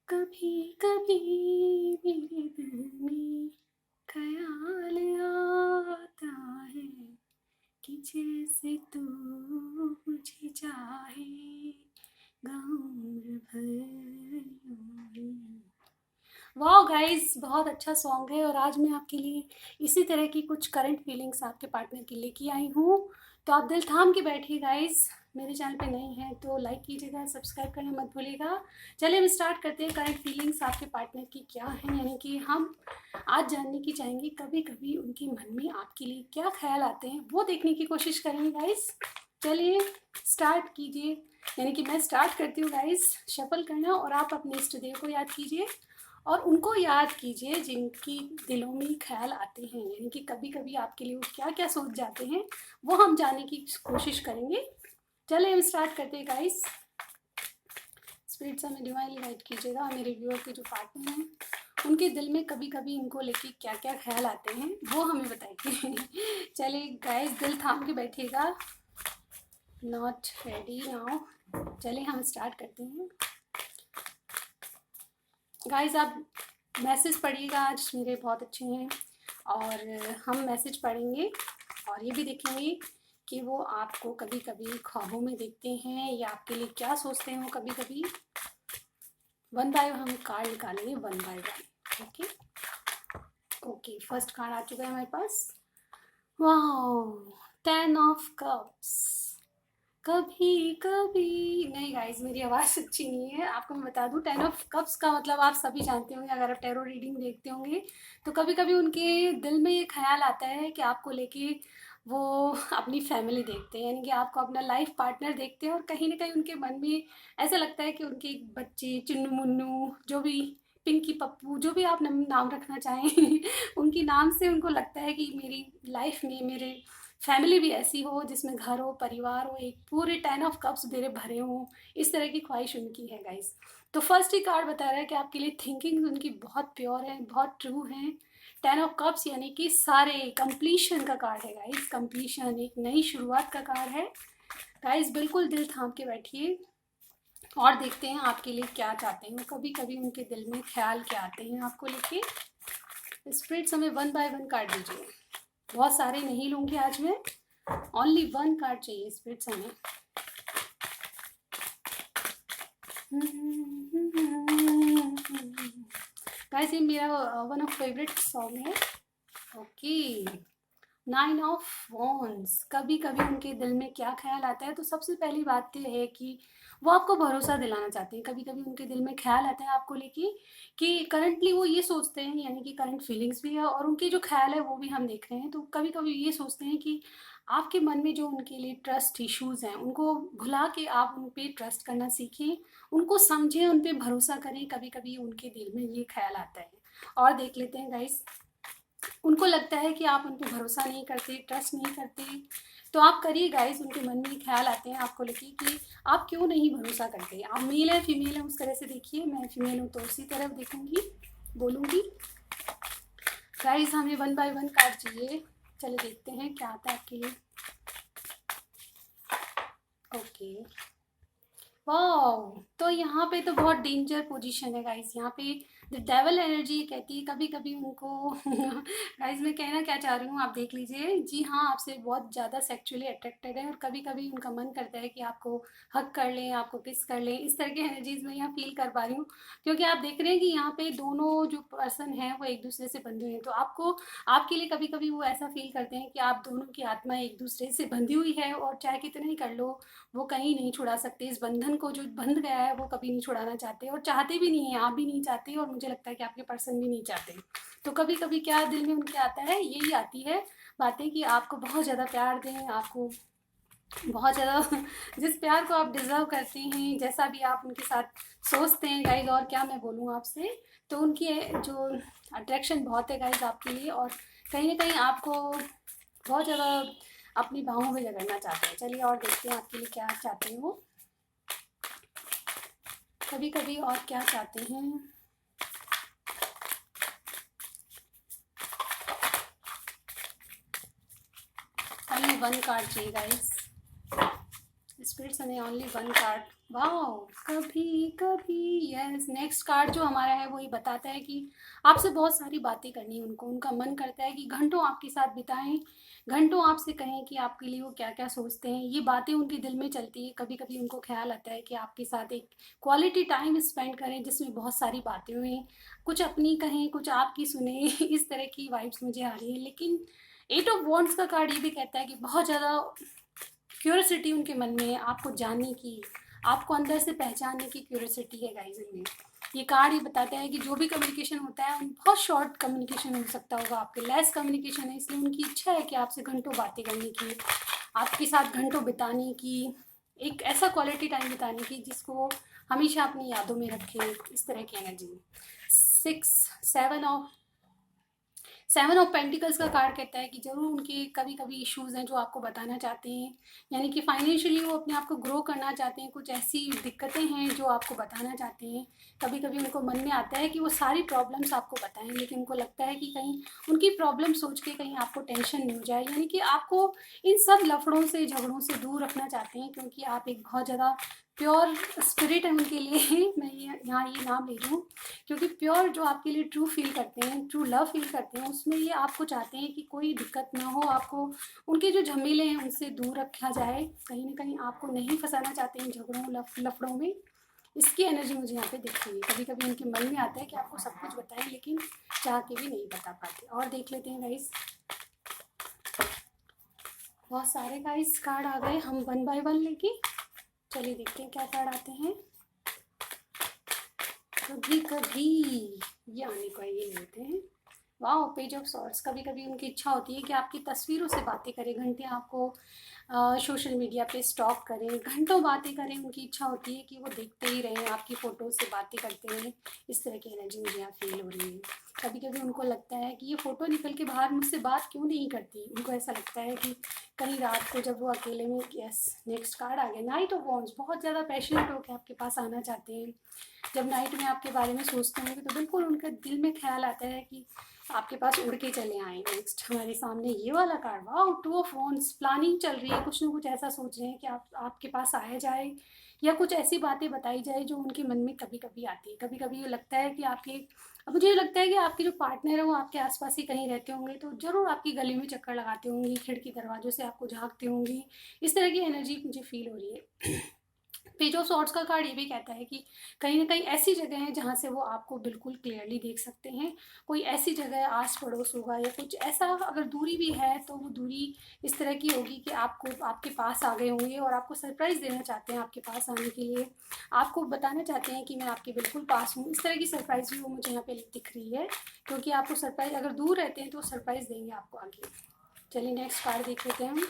कभी कभी मेरे दिल में ख्याल आता है कि जैसे तू मुझे चाहे उम्र भर यूं ही। वाह गाइस, बहुत अच्छा सॉन्ग है और आज मैं आपके लिए इसी तरह की कुछ करंट फीलिंग्स आपके पार्टनर की लेके आई हूँ। तो आप दिल थाम के बैठिए गाइस। मेरे चैनल पे नए हैं तो लाइक कीजिएगा, सब्सक्राइब करना मत भूलिएगा। चलिए हम स्टार्ट करते हैं। करंट फीलिंग्स आपके पार्टनर की क्या है, यानी कि हम आज जानने की चाहेंगे कभी कभी उनके मन में आपके लिए क्या ख्याल आते हैं, वो देखने की कोशिश करेंगे गाइस। चलिए स्टार्ट कीजिए, यानी कि मैं स्टार्ट करती हूँ गाइस शफल करना, और आप अपने इष्ट देव को याद कीजिए और उनको याद कीजिए जिनकी दिलों में ख्याल आते हैं, यानी कि कभी कभी आपके लिए वो क्या क्या सोच जाते हैं, वो हम जानने की कोशिश करेंगे। चलिए हम स्टार्ट करते हैं गाइस। स्पिरिट से हमें डिवाइनली गाइड कीजिएगा। मेरे व्यूअर के जो पार्टनर हैं उनके दिल में कभी कभी इनको लेके क्या क्या ख्याल आते हैं वो हमें बताइए। चलिए गाइस दिल थाम के बैठिएगा। Not ready now. चलिए हम स्टार्ट करते हैं गाइस। आप मैसेज पढ़िएगा, आज मेरे बहुत अच्छे हैं और हम मैसेज पढ़ेंगे और ये भी देखेंगे कि वो आपको कभी कभी ख्वाबों में देखते हैं या आपके लिए क्या सोचते हैं वो कभी कभी। वन बाय हम कार्ड निकालेंगे, one by one. Okay okay, first card आ चुका है हमारे पास। वाह, 10 ऑफ कप्स। कभी कभी नहीं गाइज, मेरी आवाज़ अच्छी नहीं है, आपको मैं बता दूं 10 ऑफ कप्स का मतलब आप सभी जानते होंगे, अगर आप टैरो रीडिंग देखते होंगे तो कभी कभी उनके दिल में ये ख्याल आता है कि आपको लेके वो अपनी फैमिली देखते हैं, यानी कि आपको अपना लाइफ पार्टनर देखते हैं और कहीं ना कहीं उनके मन में ऐसा लगता है कि उनके बच्चे चुन्नू मुन्नू जो भी, पिंकी पप्पू, जो भी आप नाम रखना चाहें उनके नाम से उनको लगता है कि मेरी लाइफ में मेरे फैमिली भी ऐसी हो जिसमें घर हो, परिवार हो, एक पूरे 10 ऑफ कप्स मेरे भरे हों। इस तरह की ख्वाहिश उनकी है गाइस। तो फर्स्ट ही कार्ड बता रहा है कि आपके लिए थिंकिंग उनकी बहुत प्योर है, बहुत ट्रू है। 10 ऑफ कप्स यानी कि सारे कंप्लीशन का कार्ड है गाइस। कंप्लीशन, एक नई शुरुआत का कार्ड है गाइस। बिल्कुल दिल थाम के बैठिए और देखते हैं आपके लिए क्या चाहते हैं, कभी कभी उनके दिल में ख्याल क्या आते हैं आपको लेके। स्पिरिट्स हमें वन बाय वन कार्ड दीजिए। बहुत सारे नहीं लूंगी आज मैं, ओनली वन कार्ड चाहिए स्पिरिट्स हमें। गाइस ये मेरा वन ऑफ फेवरेट सॉन्ग है। Okay, 9 of wands. कभी कभी उनके दिल में क्या ख्याल आता है, तो सबसे पहली बात तो है कि वो आपको भरोसा दिलाना चाहते हैं। कभी कभी उनके दिल में ख्याल आता है आपको लेके कि करंटली वो ये सोचते हैं, यानी कि करंट फीलिंग्स भी है और उनके जो ख्याल है वो भी हम देख रहे हैं। तो कभी कभी ये सोचते हैं कि आपके मन में जो उनके लिए ट्रस्ट इश्यूज़ हैं उनको भुला के आप उन पे ट्रस्ट करना सीखें, उनको समझें, उन पे भरोसा करें। कभी कभी उनके दिल में ये ख्याल आता है। और देख लेते हैं गाइस, उनको लगता है कि आप उन पे भरोसा नहीं करते, ट्रस्ट नहीं करते, तो आप करिए गाइस। उनके मन में ख्याल आते हैं आपको लेके कि आप क्यों नहीं भरोसा करते। आप मेल है फीमेल है उस तरह से देखिए, मैं फीमेल हूँ तो उसी तरह देखूंगी, बोलूँगी। गाइस हमें वन बाय वन कार्ड चाहिए। चलो देखते हैं क्या आता है आपके लिए। ओके, वाह, तो यहाँ पे तो बहुत डेंजर पोजीशन है गाइस। यहाँ पे द डेवल एनर्जी कहती है कभी कभी उनको। गाइस मैं कहना क्या चाह रही हूँ आप देख लीजिए। जी हाँ, आपसे बहुत ज़्यादा सेक्सुअली अट्रैक्टेड है और कभी कभी उनका मन करता है कि आपको हक कर लें, आपको किस कर लें। इस तरह की एनर्जीज मैं यहाँ फील कर पा रही हूँ, क्योंकि आप देख रहे हैं कि यहाँ पे दोनों जो पर्सन हैं वो एक दूसरे से बंधे हुए हैं। तो आपको, आपके लिए कभी कभी वो ऐसा फील करते हैं कि आप दोनों की आत्मा एक दूसरे से बंधी हुई है और चाहे कितना ही कर लो वो कहीं नहीं छुड़ा सकते। इस बंधन को जो बंध गया है वो कभी नहीं छुड़ाना चाहते और चाहते भी नहीं है, आप भी नहीं चाहते और मुझे लगता है कि आपके पर्सन भी नहीं चाहते। तो कभी कभी क्या दिल में उनके आता है, यही आती है बातें कि आपको बहुत ज़्यादा प्यार दें, आपको बहुत ज़्यादा जिस प्यार को आप डिज़र्व करते हैं, जैसा भी आप उनके साथ सोचते हैं गाइज। और क्या मैं बोलूँ आपसे, तो उनकी जो अट्रैक्शन बहुत है गाइज आपके लिए और कहीं ना कहीं आपको बहुत ज़्यादा अपनी बाहों में जकड़ना चाहते हैं। चलिए और देखते हैं आपके लिए क्या चाहते हैं वो, कभी कभी और क्या चाहते हैं। ओनली वन कार्ड चाहिए गाइस। स्पिरिट्स हमें ओनली वन कार्ड, वाओ, कभी कभी, यस। नेक्स्ट कार्ड जो हमारा है वो ये बताता है कि आपसे बहुत सारी बातें करनी है उनको, उनका मन करता है कि घंटों आपके साथ बिताएं, घंटों आपसे कहें कि आपके लिए वो क्या क्या सोचते हैं। ये बातें उनके दिल में चलती है, कभी कभी उनको ख्याल आता है कि आपके साथ एक क्वालिटी टाइम स्पेंड करें जिसमें बहुत सारी बातें हुई, कुछ अपनी कहें कुछ आपकी सुने इस तरह की वाइब्स मुझे आ रही है। लेकिन 8 ऑफ वॉन्ड्स का कार्ड ये भी कहता है कि बहुत ज़्यादा क्यूरियोसिटी उनके मन में है, आपको जानने की, आपको अंदर से पहचानने की क्यूरियोसिटी है गाइस इनमें। ये कार्ड ये बताता है कि जो भी कम्युनिकेशन होता है बहुत शॉर्ट कम्युनिकेशन हो सकता होगा, आपके लेस कम्युनिकेशन है, इसलिए उनकी इच्छा है कि आपसे घंटों बातें करने की, आपके साथ घंटों बिताने की, एक ऐसा क्वालिटी टाइम बिताने की जिसको हमेशा अपनी यादों में रखें, इस तरह की एनर्जी। 7 ऑफ पेंटिकल्स का कार्ड कहता है कि ज़रूर उनके कभी कभी इश्यूज़ हैं जो आपको बताना चाहते हैं, यानी कि फाइनेंशियली वो अपने आप को ग्रो करना चाहते हैं, कुछ ऐसी दिक्कतें हैं जो आपको बताना चाहते हैं। कभी कभी उनको मन में आता है कि वो सारी प्रॉब्लम्स आपको बताएं, लेकिन उनको लगता है कि कहीं उनकी प्रॉब्लम सोच के कहीं आपको टेंशन नहीं हो जाए, यानी कि आपको इन सब लफड़ों से झगड़ों से दूर रखना चाहते हैं, क्योंकि आप एक बहुत ज़्यादा प्योर स्पिरिट है उनके लिए मैं यहाँ ये नाम ले रही हूँ, क्योंकि प्योर जो आपके लिए ट्रू फील करते हैं, ट्रू लव फील करते हैं, उसमें ये आपको चाहते हैं कि कोई दिक्कत ना हो, आपको उनके जो झमेले हैं उनसे दूर रखा जाए, कहीं ना कहीं आपको नहीं फंसाना चाहते हैं झगड़ों लफड़ों में। इसकी एनर्जी मुझे यहाँ पे दिख रही है। कभी कभी उनके मन में आता है कि आपको सब कुछ बताएं, लेकिन चाह के भी नहीं बता पाते। और देख लेते हैं गाइस, बहुत सारे गाइस कार्ड आ गए, हम वन बाय वन लेके चलिए देखते हैं क्या कार्ड आते हैं। कभी कभी ये आने को ये लेते हैं, वाह, पेज ऑफ सॉर्ड्स। कभी कभी उनकी इच्छा होती है कि आपकी तस्वीरों से बातें करें, घंटे आपको सोशल मीडिया पे स्टॉक करें, घंटों बातें करें, उनकी इच्छा होती है कि वो देखते ही रहें, आपकी फ़ोटो से बातें करते रहें, इस तरह की एनर्जी मुझे यहाँ फील हो रही है। कभी कभी उनको लगता है कि ये फ़ोटो निकल के बाहर मुझसे बात क्यों नहीं करती, उनको ऐसा लगता है कि कहीं रात को जब वो अकेले में, यस, नेक्स्ट कार्ड आ गया, नाइट ऑफ वॉन्ड्स। बहुत ज़्यादा पैशनेट होकर आपके पास आना चाहते हैं, जब नाइट में आपके बारे में सोचते होंगे तो बिल्कुल उनके दिल में ख्याल आता है कि आपके पास उड़ के चले आए। नेक्स्ट हमारे सामने ये वाला कार्ड, वाह, 2 ऑफ वॉन्ड्स। प्लानिंग चल रही है, कुछ ना कुछ ऐसा सोच रहे हैं कि आपके पास आया जाए, या कुछ ऐसी बातें बताई जाए जो उनके मन में कभी कभी आती है। कभी कभी ये लगता है कि अब मुझे लगता है कि आपके जो पार्टनर है वो आपके आसपास ही कहीं रहते होंगे, तो ज़रूर आपकी गली में चक्कर लगाते होंगे, खिड़की दरवाजों से आपको झांकते होंगे, इस तरह की एनर्जी मुझे फील हो रही है। पेज ऑफ सॉर्ड्स का कार्ड ये भी कहता है कि कहीं ना कहीं ऐसी जगह है जहाँ से वो आपको बिल्कुल क्लियरली देख सकते हैं, कोई ऐसी जगह आस पड़ोस होगा, या कुछ ऐसा, अगर दूरी भी है तो वो दूरी इस तरह की होगी कि आपको आपके पास आ गए होंगे और आपको सरप्राइज़ देना चाहते हैं, आपके पास आने के लिए आपको बताना चाहते हैं कि मैं आपके बिल्कुल पास हूँ। इस तरह की सरप्राइज़ भी वो मुझे यहाँ पे दिख रही है, क्योंकि आपको सरप्राइज़, अगर दूर रहते हैं तो सरप्राइज़ देंगे आपको आगे। चलिए नेक्स्ट कार्ड देख लेते हैं हम।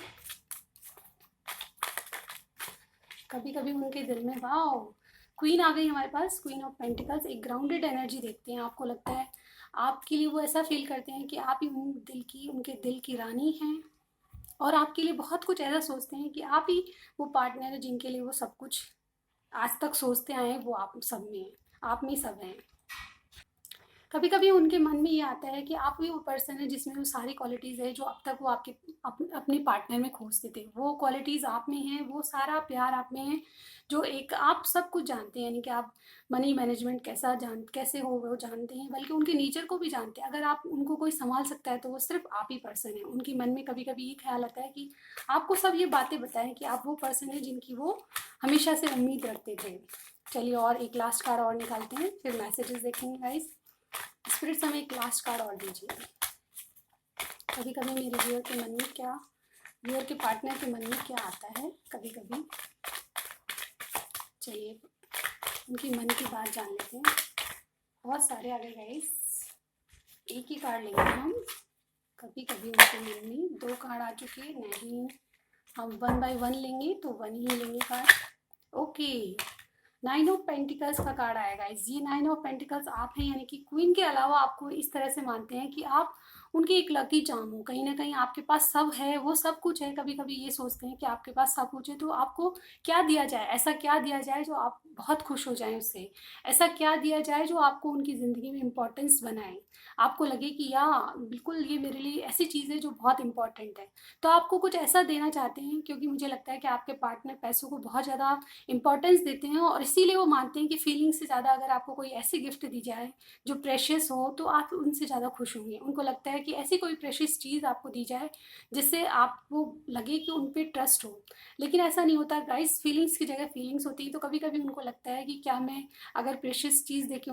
कभी कभी उनके दिल में, वाओ, क्वीन आ गई हमारे पास, क्वीन ऑफ पेंटिकल्स। एक ग्राउंडेड एनर्जी देखते हैं, आपको लगता है आपके लिए वो ऐसा फील करते हैं कि आप ही उनके दिल की रानी हैं, और आपके लिए बहुत कुछ ऐसा सोचते हैं कि आप ही वो पार्टनर है जिनके लिए वो सब कुछ आज तक सोचते आए हैं, वो आप सब में है, आप में सब हैं। कभी कभी उनके मन में ये आता है कि आप ही वो पर्सन है जिसमें वो सारी क्वालिटीज़ है जो अब तक वो अपने पार्टनर में खोजते थे, वो क्वालिटीज़ आप में हैं, वो सारा प्यार आप में है, जो एक आप सब कुछ जानते हैं, यानी कि आप मनी मैनेजमेंट कैसे हो वो जानते हैं, बल्कि उनके नेचर को भी जानते हैं। अगर आप उनको कोई संभाल सकता है तो वो सिर्फ आप ही पर्सन है। उनके मन में कभी कभी ये ख्याल आता है कि आपको सब ये बातें बताएं कि आप वो पर्सन है जिनकी वो हमेशा से उम्मीद रखते थे। चलिए और एक लास्ट कार्ड और निकालते हैं, फिर मैसेजेस देखेंगे गाइस। स्पिरिट्स हमें एक लास्ट कार्ड और दीजिए। कभी कभी मेरे व्यूअर के मन में क्या, व्यूअर के पार्टनर के मन में क्या आता है कभी कभी। चलिए उनकी मन की बात जान लेते हैं। बहुत सारे आ गए गाइस, एक ही कार्ड लेंगे हम। कभी कभी उनके मन में 2 कार्ड आ चुके, नहीं, हम 1 बाय 1 लेंगे तो 1 ही लेंगे कार्ड। ओके, 9 ऑफ पेंटिकल्स का कार्ड आएगा। ये 9 ऑफ पेंटिकल्स आप हैं, यानी कि क्वीन के अलावा आपको इस तरह से मानते हैं कि आप उनकी एक लकी चार्म हो, कहीं ना कहीं आपके पास सब है, वो सब कुछ है। कभी कभी ये सोचते हैं कि आपके पास सब कुछ है तो आपको क्या दिया जाए, ऐसा क्या दिया जाए जो आप बहुत खुश हो जाएं उससे, ऐसा क्या दिया जाए जो आपको उनकी ज़िंदगी में इम्पोर्टेंस बनाए, आपको लगे कि या बिल्कुल ये मेरे लिए ऐसी चीज़ है जो बहुत इंपॉर्टेंट है। तो आपको कुछ ऐसा देना चाहते हैं, क्योंकि मुझे लगता है कि आपके पार्टनर पैसों को बहुत ज़्यादा इंपॉर्टेंस देते हैं और इसीलिए वो मानते हैं कि फीलिंग से ज़्यादा अगर आपको कोई ऐसी गिफ्ट दी जाए जो प्रेशियस हो तो आप उनसे ज़्यादा खुश होंगे। उनको लगता है कि ऐसी कोई प्रेशियस चीज़ आपको दी जाए जिससे आपको लगे कि उन पे ट्रस्ट हो। लेकिन ऐसा नहीं होता गाइस, फीलिंग्स की जगह फीलिंग्स होती है। तो कभी कभी उनको लगता है कि क्या मैं अगर प्रेशियस चीज़ देके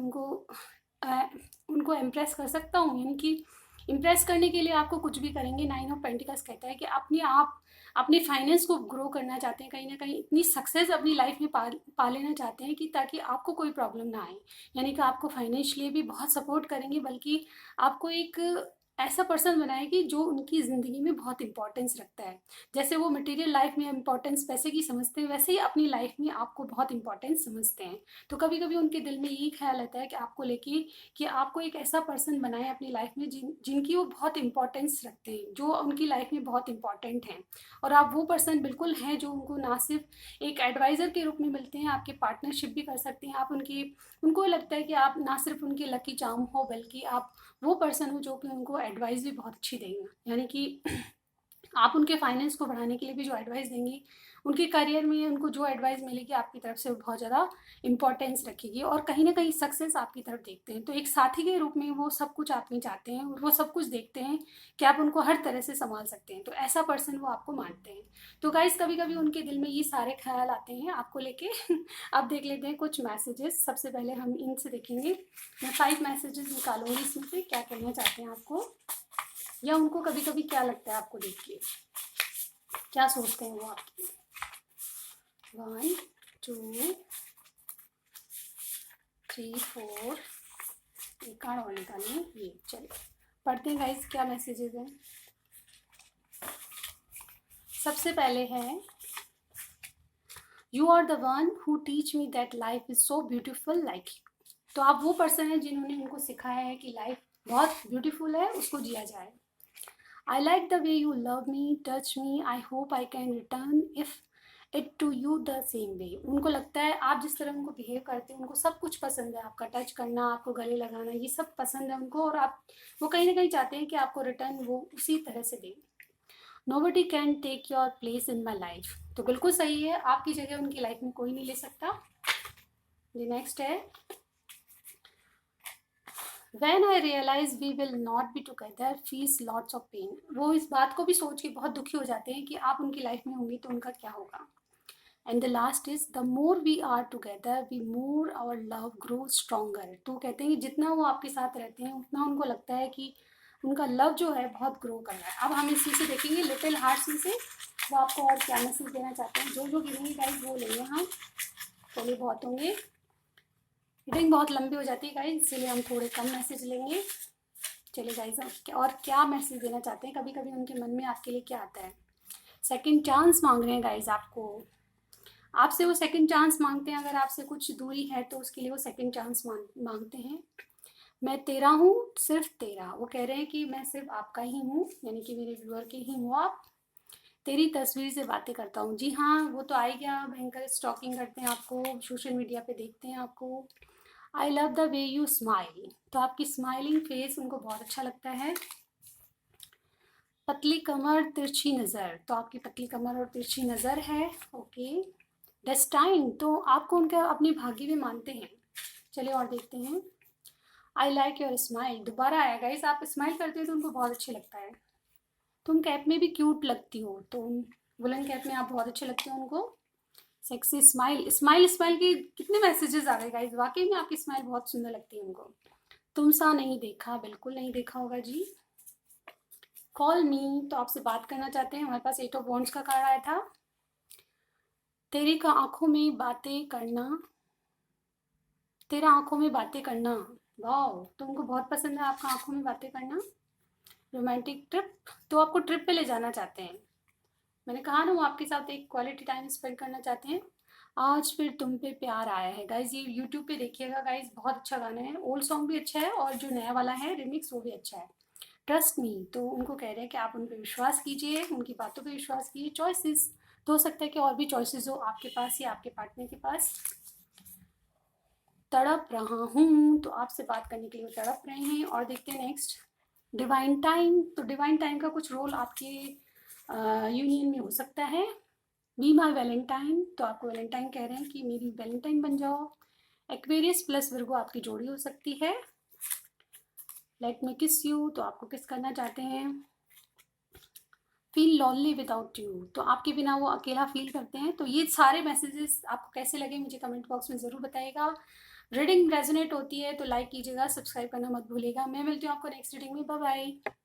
अ, उनको इम्प्रेस कर सकता हूँ, यानी कि इम्प्रेस करने के लिए आपको कुछ भी करेंगे। 9 ऑफ पेंटिकल्स कहता है कि आप अपने फाइनेंस को ग्रो करना चाहते हैं, कहीं ना कहीं इतनी सक्सेस अपनी लाइफ में पा लेना चाहते हैं कि ताकि आपको कोई प्रॉब्लम ना आए, यानी कि आपको फाइनेंशियली भी बहुत सपोर्ट करेंगे, बल्कि आपको एक ऐसा पर्सन बनाएगी जो उनकी ज़िंदगी में बहुत इंपॉर्टेंस रखता है। जैसे वो मटेरियल लाइफ में इंपॉर्टेंस पैसे की समझते हैं, वैसे ही अपनी लाइफ में आपको बहुत इंपॉर्टेंस समझते हैं। तो कभी कभी उनके दिल में यही ख्याल आता है कि आपको लेके कि आपको एक ऐसा पर्सन बनाए अपनी लाइफ में जिनकी वो बहुत इंपॉर्टेंस रखते हैं, जो उनकी लाइफ में बहुत इंपॉर्टेंट हैं। और आप वो पर्सन बिल्कुल हैं जो उनको ना सिर्फ एक एडवाइज़र के रूप में मिलते हैं, आपके पार्टनरशिप भी कर सकते हैं आप उनकी। उनको लगता है कि आप ना सिर्फ उनके लकी चार्म हो, बल्कि आप वो पर्सन हो जो कि उनको एडवाइस भी बहुत अच्छी देंगे, यानी कि आप उनके फाइनेंस को बढ़ाने के लिए भी जो एडवाइस देंगी, उनके करियर में उनको जो एडवाइस मिलेगी आपकी तरफ से वो बहुत ज़्यादा इंपॉर्टेंस रखेगी और कहीं ना कहीं सक्सेस आपकी तरफ देखते हैं। तो एक साथी के रूप में वो सब कुछ आप में चाहते हैं और वो सब कुछ देखते हैं कि आप उनको हर तरह से संभाल सकते हैं। तो ऐसा पर्सन वो आपको मानते हैं। तो गाइस कभी कभी उनके दिल में ये सारे ख्याल आते हैं आपको लेके। अब देख लेते हैं कुछ मैसेजेस। सबसे पहले हम इनसे देखेंगे, मैं 5 मैसेजेस निकालूंगी इसमें से, क्या कहना चाहते हैं आपको, या उनको कभी कभी क्या लगता है आपको देख के, क्या सोचते हैं वो आपकी। 1 2 3 4, एक कार्ड और निकालें। ये चलिए पढ़ते हैं गाइस क्या मैसेजेस हैं। सबसे पहले है, you are the one who teach me that life is so beautiful like you. तो आप वो पर्सन हैं जिन्होंने उनको सिखाया है कि लाइफ बहुत ब्यूटीफुल है, उसको जिया जाए। I like the way you love me, touch me. I hope I can return if it to you the same way. उनको लगता है आप जिस तरह उनको बिहेव करते हैं, उनको सब कुछ पसंद है, आपका टच करना, आपको गले लगाना, ये सब पसंद है उनको, और आप वो कहीं ना कहीं चाहते हैं कि आपको रिटर्न वो उसी तरह से दें। Nobody can take your place in my life. तो बिल्कुल सही है, आपकी जगह उनकी लाइफ में कोई नहीं ले सकता। ये नेक्स्ट है, When I realize we will not be together feels lots of pain. वो इस बात को भी सोच के बहुत दुखी हो जाते हैं कि आप उनकी लाइफ में होंगी तो उनका क्या होगा। And the last is, the more we are together we more our love grow stronger. तो कहते हैं कि जितना वो आपके साथ रहते हैं उतना उनको लगता है कि उनका लव जो है बहुत ग्रो कर रहा है। अब हम इसी से देखेंगे लिटिल हार्ट्स में से वो आपको और क्या मैसेज देना चाहते हैं। जो जो गिरेंगे गाइस वो लेंगे हम, थोड़े बहुत होंगे, रीडिंग बहुत लंबी हो जाती है गाइस, इसीलिए हम थोड़े कम मैसेज लेंगे। चलिए गाइस, और क्या मैसेज देना चाहते हैं, कभी कभी उनके मन में आपके लिए क्या आता है। सेकंड चांस मांग रहे हैं गाइस आपको, आपसे वो सेकंड चांस मांगते हैं। अगर आपसे कुछ दूरी है तो उसके लिए वो सेकंड चांस मांगते हैं। मैं तेरा हूँ, सिर्फ तेरा। वो कह रहे हैं कि मैं सिर्फ आपका ही हूँ, यानी कि मेरे व्यूअर के ही हूँ आप। तेरी तस्वीर से बातें करता हूँ। जी हाँ, वो तो आई गया, भयंकर स्टॉकिंग करते हैं आपको, सोशल मीडिया पे देखते हैं आपको। I love the way you smile. तो आपकी स्माइलिंग फेस उनको बहुत अच्छा लगता है। पतली कमर तिरछी नज़र। तो आपकी पतली कमर और तिरछी नज़र है। ओके। डेस्टाइन। तो आपको उनका अपनी भाग्य भी मानते हैं। चलिए और देखते हैं। I like your smile. दोबारा आया गाइस, आप स्माइल करते हो तो उनको बहुत अच्छा लगता है। तुम कैप में भी क्यूट लगती हो। तो वुलन कैप में आप बहुत अच्छे लगते हो उनको। Sexy smile. स्माइल स्माइल के कितने मैसेजेस आ गए गाइस, वाकई में आपकी स्माइल बहुत सुंदर लगती है उनको। तुम सा नहीं देखा, बिल्कुल नहीं देखा होगा जी। कॉल मी। तो आपसे बात करना चाहते हैं। हमारे पास 8 ऑफ वॉन्ड्स का कार्ड आया था। तेरी का आंखों में बातें करना, तेरा आंखों में बातें करना। वाह, तो उनको बहुत पसंद है आपका आंखों में बातें करना। Romantic trip. तो आपको ट्रिप पे ले जाना चाहते हैं। मैंने कहा ना, वो आपके साथ एक क्वालिटी टाइम स्पेंड करना चाहते हैं। आज फिर तुम पे प्यार आया है। गाइज ये यूट्यूब पे देखिएगा गाइज, बहुत अच्छा गाना है। ओल्ड सॉन्ग भी अच्छा है और जो नया वाला है रिमिक्स वो भी अच्छा है। ट्रस्ट मी, तो उनको कह रहे हैं कि आप उन पे विश्वास कीजिए, उनकी बातों पे विश्वास कीजिए। चॉइसेस तो हो सकता है कि और भी चॉइसेस हो आपके पास या आपके पार्टनर के पास। तड़प रहा हूँ, तो आपसे बात करने के लिए वो तड़प रहे हैं। और देखते हैं नेक्स्ट, डिवाइन टाइम। तो डिवाइन टाइम का कुछ रोल आपके यूनियन में हो सकता है। बी माई वैलेंटाइन, तो आपको वैलेंटाइन कह रहे हैं कि मेरी वैलेंटाइन बन जाओ। एक्वेरियस प्लस विर्गो आपकी जोड़ी हो सकती है। लेट मी किस यू, तो आपको किस करना चाहते हैं। फील लॉनली विदाउट यू, तो आपके बिना वो अकेला फील करते हैं। तो ये सारे मैसेजेस आपको कैसे लगे मुझे कमेंट बॉक्स में ज़रूर बताइएगा। रीडिंग रेजोनेट होती है तो लाइक कीजिएगा, सब्सक्राइब करना मत भूलिएगा। मैं मिलती हूँ आपको नेक्स्ट रीडिंग में। Bye bye.